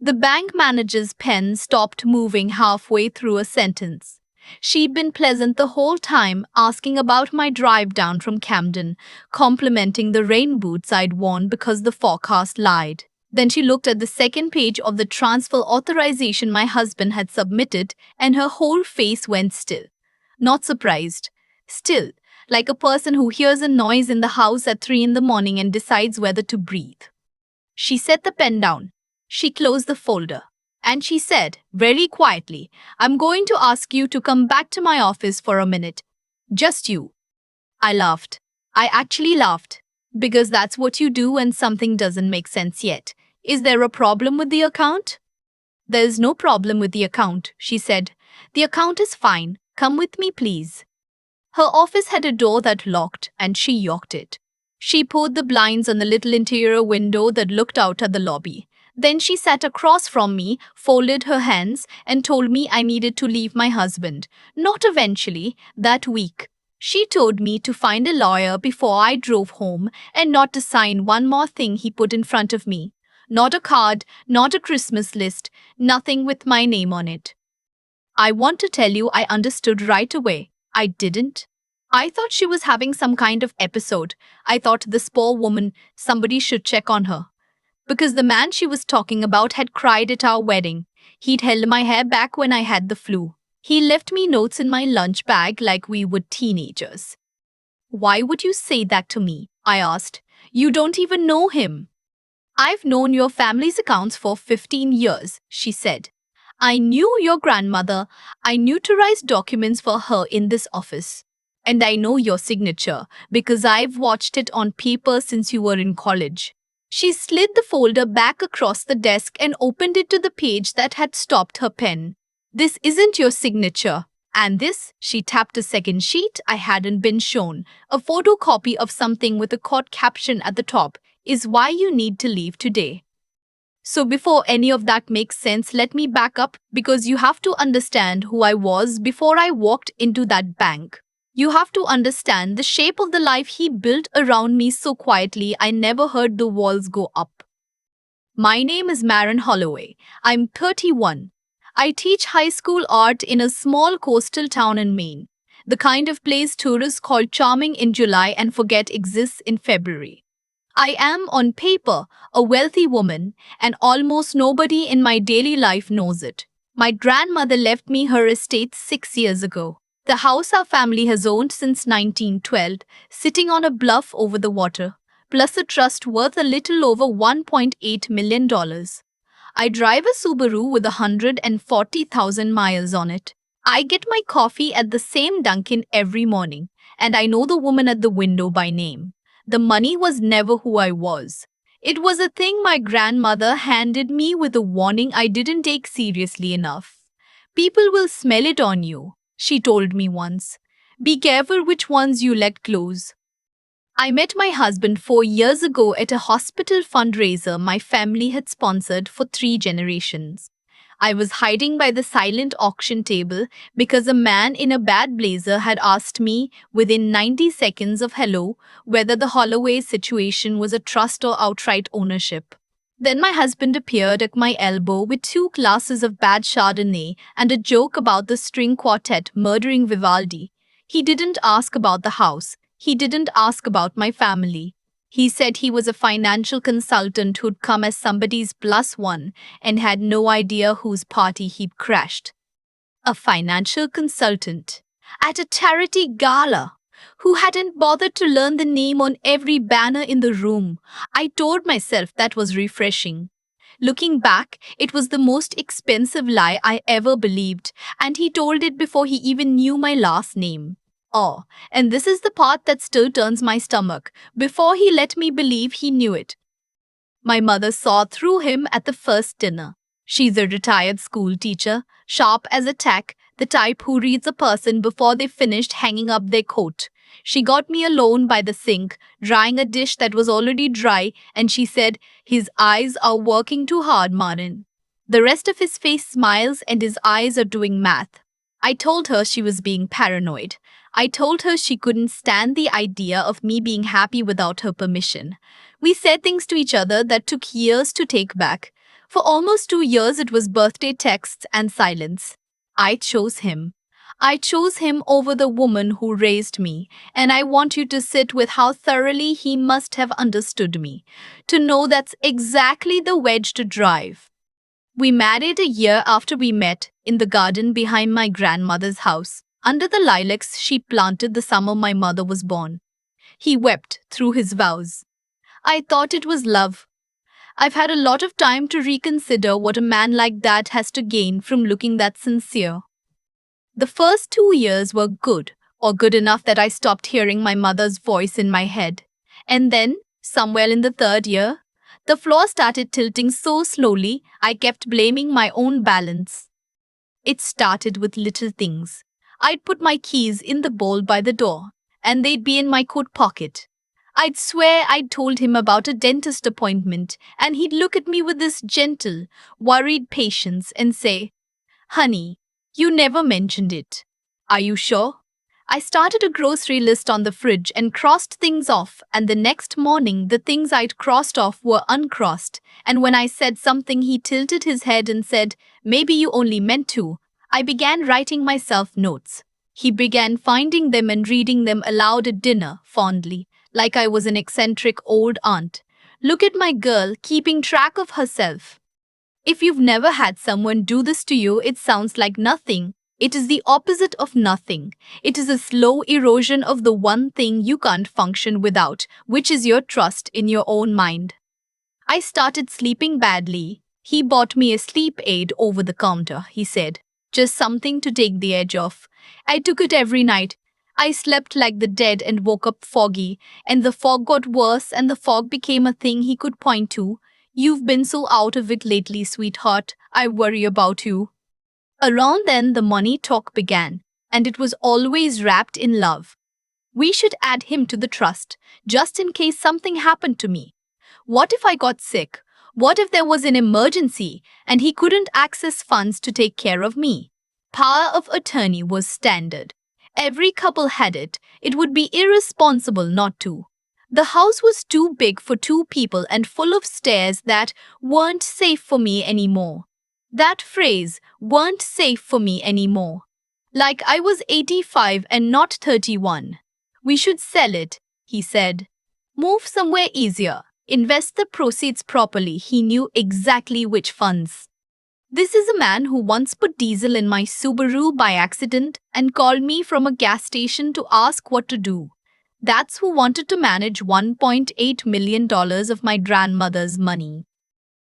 The bank manager's pen stopped moving halfway through a sentence. She'd been pleasant the whole time, asking about my drive down from Camden, complimenting the rain boots I'd worn because the forecast lied. Then she looked at the second page of the transfer authorization my husband had submitted, and her whole face went still. Not surprised. Still, like a person who hears a noise in the house at 3 in the morning and decides whether to breathe. She set the pen down. She closed the folder. And she said, very quietly, I'm going to ask you to come back to my office for a minute. Just you. I laughed. I actually laughed. Because that's what you do when something doesn't make sense yet. Is there a problem with the account? There is no problem with the account, she said. The account is fine. Come with me, please. Her office had a door that locked, and she locked it. She pulled the blinds on the little interior window that looked out at the lobby. Then she sat across from me, folded her hands, and told me I needed to leave my husband. Not eventually, that week. She told me to find a lawyer before I drove home and not to sign one more thing he put in front of me. Not a card, not a Christmas list, nothing with my name on it. I want to tell you I understood right away. I didn't. I thought she was having some kind of episode. I thought this poor woman, somebody should check on her. Because the man she was talking about had cried at our wedding. He'd held my hair back when I had the flu. He left me notes in my lunch bag like we were teenagers. Why would you say that to me? I asked. You don't even know him. I've known your family's accounts for 15 years, she said. I knew your grandmother. I notarized documents for her in this office. And I know your signature because I've watched it on paper since you were in college. She slid the folder back across the desk and opened it to the page that had stopped her pen. This isn't your signature. And this, she tapped a second sheet I hadn't been shown, a photocopy of something with a caught caption at the top, is why you need to leave today. So before any of that makes sense, let me back up because you have to understand who I was before I walked into that bank. You have to understand the shape of the life he built around me so quietly I never heard the walls go up. My name is Maren Holloway. I'm 31. I teach high school art in a small coastal town in Maine, the kind of place tourists call charming in July and forget exists in February. I am, on paper, a wealthy woman, and almost nobody in my daily life knows it. My grandmother left me her estate 6 years ago. The house our family has owned since 1912, sitting on a bluff over the water, plus a trust worth a little over $1.8 million. I drive a Subaru with 140,000 miles on it. I get my coffee at the same Dunkin' every morning, and I know the woman at the window by name. The money was never who I was. It was a thing my grandmother handed me with a warning I didn't take seriously enough. People will smell it on you, she told me once. Be careful which ones you let close. I met my husband 4 years ago at a hospital fundraiser my family had sponsored for 3 generations. I was hiding by the silent auction table because a man in a bad blazer had asked me within 90 seconds of hello whether the Holloway situation was a trust or outright ownership. Then my husband appeared at my elbow with 2 glasses of bad Chardonnay and a joke about the string quartet murdering Vivaldi. He didn't ask about the house. He didn't ask about my family. He said he was a financial consultant who'd come as somebody's +1 and had no idea whose party he'd crashed. A financial consultant at a charity gala who hadn't bothered to learn the name on every banner in the room. I told myself that was refreshing. Looking back, it was the most expensive lie I ever believed, and he told it before he even knew my last name. Oh, and this is the part that still turns my stomach, before he let me believe he knew it. My mother saw through him at the first dinner. She's a retired school teacher, sharp as a tack, the type who reads a person before they finished hanging up their coat. She got me alone by the sink, drying a dish that was already dry, and she said, "His eyes are working too hard, Marin. The rest of his face smiles and his eyes are doing math." I told her she was being paranoid. I told her she couldn't stand the idea of me being happy without her permission. We said things to each other that took years to take back. For almost 2 years, it was birthday texts and silence. I chose him. I chose him over the woman who raised me, and I want you to sit with how thoroughly he must have understood me, to know that's exactly the wedge to drive. We married a year after we met in the garden behind my grandmother's house, under the lilacs she planted the summer my mother was born. He wept through his vows. I thought it was love. I've had a lot of time to reconsider what a man like that has to gain from looking that sincere. The first 2 years were good, or good enough that I stopped hearing my mother's voice in my head. And then, somewhere in the third year, the floor started tilting so slowly I kept blaming my own balance. It started with little things. I'd put my keys in the bowl by the door, and they'd be in my coat pocket. I'd swear I'd told him about a dentist appointment, and he'd look at me with this gentle, worried patience and say, "Honey, you never mentioned it. Are you sure?" I started a grocery list on the fridge and crossed things off, and the next morning the things I'd crossed off were uncrossed, and when I said something he tilted his head and said, "Maybe you only meant to." I began writing myself notes. He began finding them and reading them aloud at dinner, fondly, like I was an eccentric old aunt. Look at my girl, keeping track of herself. If you've never had someone do this to you, it sounds like nothing. It is the opposite of nothing. It is a slow erosion of the one thing you can't function without, which is your trust in your own mind. I started sleeping badly. He bought me a sleep aid over the counter, he said. Just something to take the edge off. I took it every night. I slept like the dead and woke up foggy, and the fog got worse and the fog became a thing he could point to. "You've been so out of it lately, sweetheart. I worry about you." Around then, the money talk began, and it was always wrapped in love. We should add him to the trust, just in case something happened to me. What if I got sick? What if there was an emergency and he couldn't access funds to take care of me? Power of attorney was standard. Every couple had it. It would be irresponsible not to. The house was too big for two people and full of stairs that weren't safe for me anymore. That phrase, "weren't safe for me anymore." Like I was 85 and not 31. "We should sell it," he said. "Move somewhere easier. Invest the proceeds properly." He knew exactly which funds. This is a man who once put diesel in my Subaru by accident and called me from a gas station to ask what to do. That's who wanted to manage $1.8 million of my grandmother's money.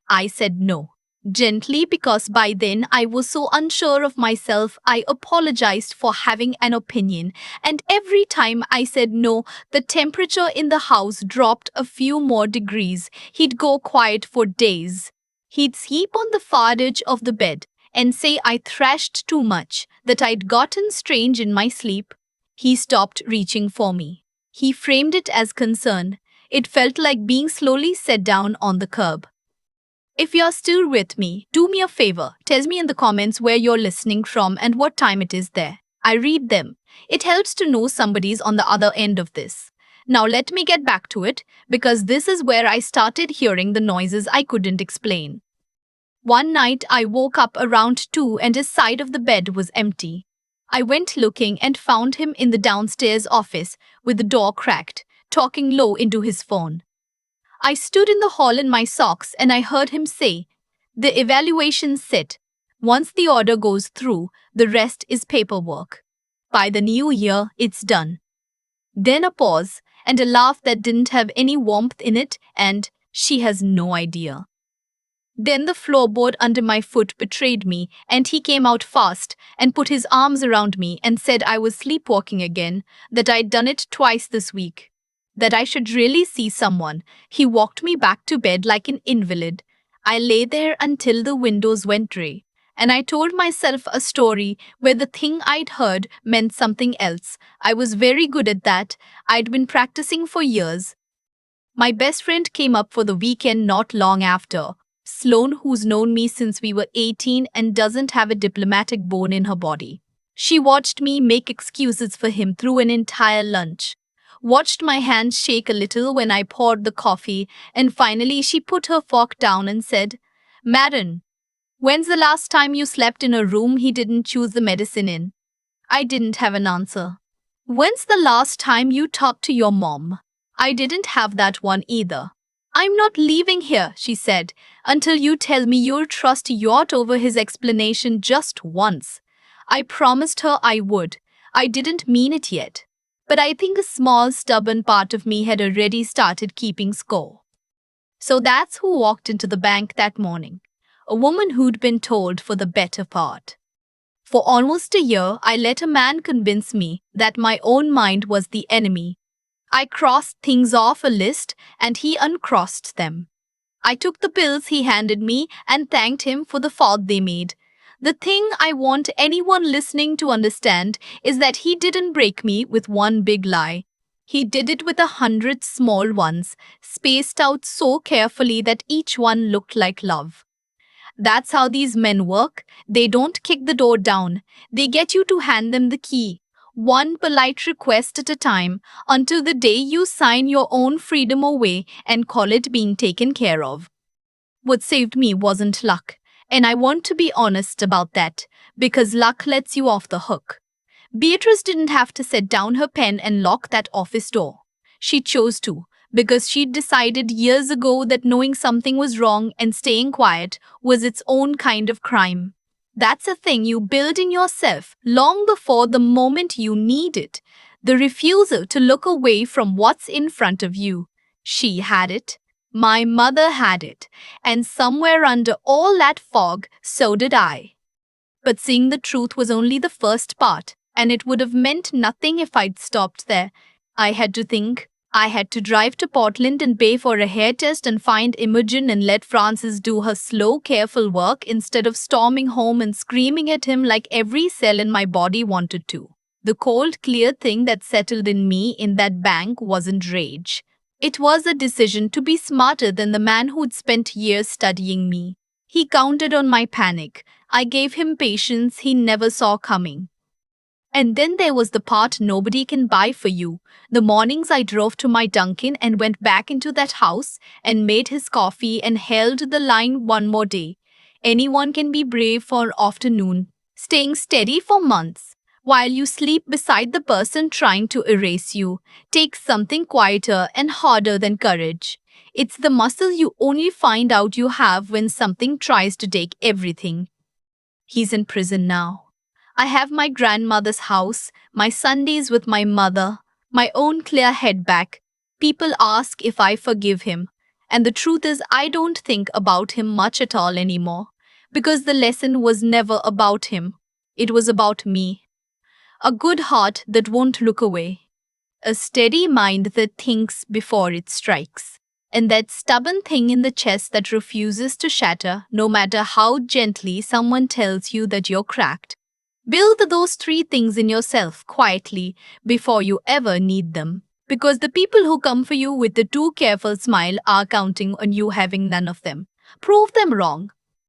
I said no, gently, because by then I was so unsure of myself. I apologized for having an opinion, and every time I said no, the temperature in the house dropped a few more degrees. He'd go quiet for days. He'd sleep on the far edge of the bed and say I thrashed too much, that I'd gotten strange in my sleep. He stopped reaching for me. He framed it as concern. It felt like being slowly set down on the curb. If you're still with me, do me a favor. Tell me in the comments where you're listening from and what time it is there. I read them. It helps to know somebody's on the other end of this. Now let me get back to it, because this is where I started hearing the noises I couldn't explain. One night I woke up around 2 and his side of the bed was empty. I went looking and found him in the downstairs office with the door cracked, talking low into his phone. I stood in the hall in my socks and I heard him say, "The evaluation's set. Once the order goes through, the rest is paperwork. By the new year, it's done." Then a pause and a laugh that didn't have any warmth in it, and "She has no idea." Then the floorboard under my foot betrayed me, and he came out fast and put his arms around me and said I was sleepwalking again, that I'd done it twice this week, that I should really see someone. He walked me back to bed like an invalid. I lay there until the windows went grey, and I told myself a story where the thing I'd heard meant something else. I was very good at that. I'd been practicing for years. My best friend came up for the weekend not long after. Sloane, who's known me since we were 18 and doesn't have a diplomatic bone in her body. She watched me make excuses for him through an entire lunch, watched my hands shake a little when I poured the coffee, and finally she put her fork down and said, Marin, when's the last time you slept in a room he didn't choose the medicine in? I didn't have an answer. When's the last time you talked to your mom? I didn't have that one either. I'm not leaving here, she said, until you tell me you'll trust yacht over his explanation just once. I promised her I would. I didn't mean it yet. But I think a small, stubborn part of me had already started keeping score. So that's who walked into the bank that morning. A woman who'd been told for the better part. For almost a year, I let a man convince me that my own mind was the enemy. I crossed things off a list and he uncrossed them. I took the pills he handed me and thanked him for the fault they made. The thing I want anyone listening to understand is that he didn't break me with one big lie. He did it with 100 small ones, spaced out so carefully that each one looked like love. That's how these men work. They don't kick the door down. They get you to hand them the key, one polite request at a time, until the day you sign your own freedom away and call it being taken care of. What saved me wasn't luck, and I want to be honest about that, because luck lets you off the hook. Beatrice didn't have to set down her pen and lock that office door. She chose to, because she'd decided years ago that knowing something was wrong and staying quiet was its own kind of crime. That's a thing you build in yourself long before the moment you need it. The refusal to look away from what's in front of you. She had it. My mother had it. And somewhere under all that fog, so did I. But seeing the truth was only the first part, and it would have meant nothing if I'd stopped there. I had to think. I had to drive to Portland and pay for a hair test and find Imogen and let Frances do her slow, careful work instead of storming home and screaming at him like every cell in my body wanted to. The cold, clear thing that settled in me in that bank wasn't rage. It was a decision to be smarter than the man who'd spent years studying me. He counted on my panic. I gave him patience he never saw coming. And then there was the part nobody can buy for you. The mornings I drove to my Dunkin' and went back into that house and made his coffee and held the line one more day. Anyone can be brave for an afternoon, staying steady for months. While you sleep beside the person trying to erase you, takes something quieter and harder than courage. It's the muscle you only find out you have when something tries to take everything. He's in prison now. I have my grandmother's house, my Sundays with my mother, my own clear head back. People ask if I forgive him. And the truth is, I don't think about him much at all anymore. Because the lesson was never about him. It was about me. A good heart that won't look away. A steady mind that thinks before it strikes. And that stubborn thing in the chest that refuses to shatter no matter how gently someone tells you that you're cracked. Build those three things in yourself quietly before you ever need them. Because the people who come for you with the too careful smile are counting on you having none of them. Prove them wrong.